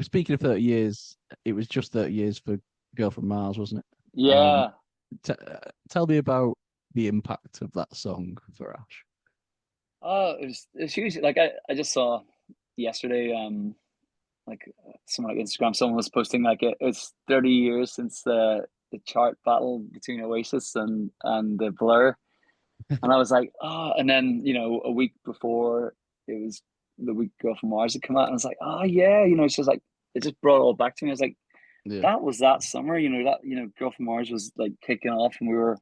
speaking of 30 years, it was just 30 years for Girl from Mars, wasn't it? Yeah. Tell me about the impact of that song for Ash. Oh, it was huge. Like I just saw yesterday, like someone like Instagram, someone was posting like it's 30 years since the chart battle between Oasis and the Blur. And I was like, oh, and then, a week before it was the week Girl from Mars had come out, and I was like, oh yeah, it's just like it just brought it all back to me. I was like, Yeah. that was that summer, that Girl from Mars was like kicking off, and we were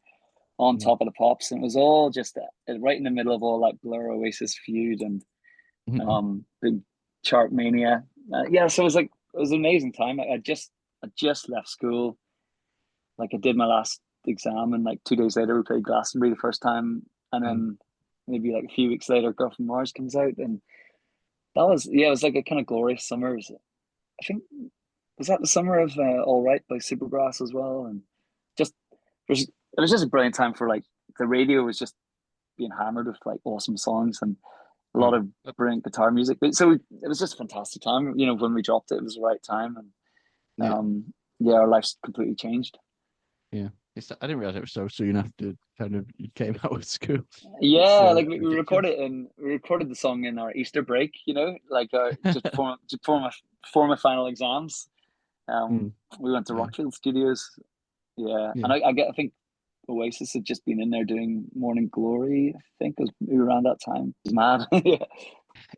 on Mm. top of the pops, and it was all just right in the middle of all that Blur Oasis feud and big chart mania. Yeah, so it was an amazing time. I just left school. Like I did my last exam, and like 2 days later we played Glastonbury the first time, and Mm. then maybe like a few weeks later, Girl from Mars comes out, and that was yeah, it was like a kind of glorious summer. I think was that the summer of All Right by Supergrass as well, and just it was just a brilliant time for like the radio was just being hammered with like awesome songs and a lot Mm. of brilliant guitar music. But so it was just a fantastic time. When we dropped it, it was the right time, and Yeah. yeah, our lives completely changed. Yeah. I didn't realize it was so soon after kind of you came out of school. It's Yeah, like we ridiculous. recorded the song in our Easter break, like just before my final exams. Um, Mm. we went to Yeah. Rockfield Studios. Yeah, Yeah. and I think Oasis had just been in there doing Morning Glory. I think it was maybe around that time. It was mad. Yeah,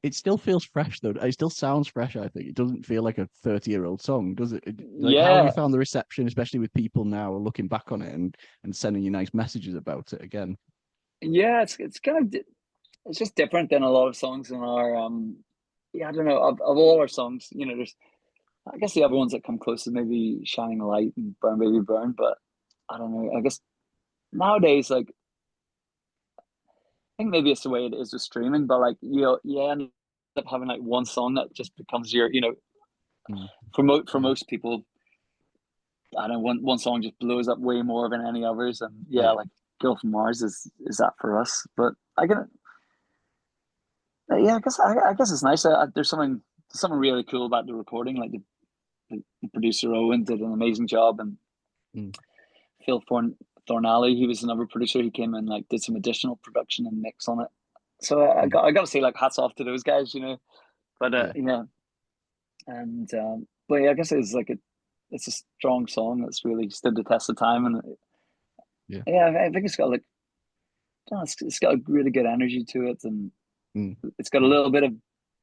It still feels fresh though. It still sounds fresh, I think. It doesn't feel like a 30-year-old song, does it? Like, how have you yeah, found the reception, especially with people now looking back on it and sending you nice messages about it again? yeah. It's kind of it's just different than a lot of songs in our yeah. I don't know of all our songs. There's I guess the other ones that come close is maybe Shining a Light and Burn Baby Burn, but I don't know. I guess nowadays, like I think maybe it's the way it is with streaming, but like you end up having like one song that just becomes your, Mm. for Yeah. most people, I don't know, one song just blows up way more than any others, and yeah, Yeah. like Girl from Mars is that for us, but I get yeah, I guess it's nice. There's something really cool about the recording, like the producer Owen did an amazing job, and Mm. Phil Thornalley, he was another producer. He came in like did some additional production and mix on it. So Mm. I got to say like hats off to those guys. But Yeah. yeah, and but yeah, I guess it's a strong song that's really stood the test of time, and Yeah. yeah, I think it's got like I don't know, it's got a really good energy to it, and Mm. it's got a Yeah. little bit of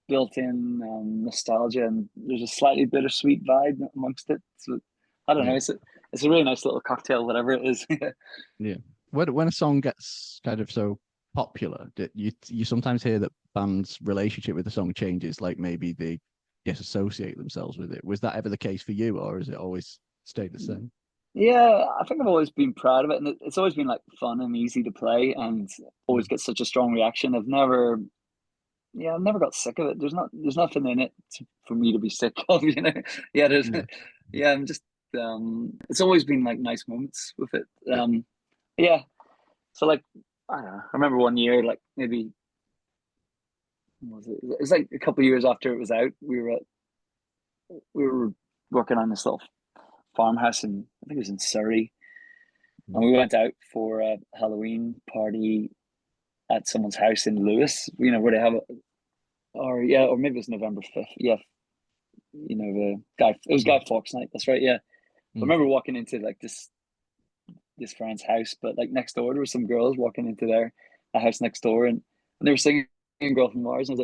built-in nostalgia, and there's a slightly bittersweet vibe amongst it. So I don't know, Yeah. it's a really nice little cocktail, whatever it is. Yeah. When a song gets kind of so popular, that you sometimes hear that bands' relationship with the song changes, like maybe they disassociate themselves with it. Was that ever the case for you, or has it always stayed the same? Yeah, I think I've always been proud of it, and it's always been like fun and easy to play, and Mm. always get such a strong reaction. I've never got sick of it. There's nothing in it for me to be sick of, Yeah, Yeah. yeah, I'm just, it's always been like nice moments with it. Yeah. Yeah, so like, I don't know. I remember one year, like maybe, what was it? It was like a couple of years after it was out. We were working on this little farmhouse in, I think it was in Surrey, and Mm. we went out for a Halloween party at someone's house in Lewis. Where they have it, or yeah, or maybe it's November 5th. Yeah, the guy. It was Mm. Guy Fawkes night. That's right. Yeah, I Mm. remember walking into like this friend's house, but like next door there were some girls walking into the house next door, and they were singing "Girl from Mars," and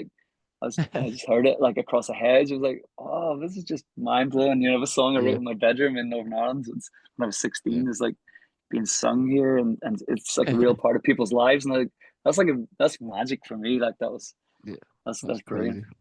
I just heard it like across a hedge. I was like, oh, this is just mind blowing. The song I wrote Yeah. in my bedroom in Northern Ireland when I was Yeah. 16 is like being sung here, and it's like a real part of people's lives, and like that's magic for me. Like Yeah. that's That's brilliant. crazy.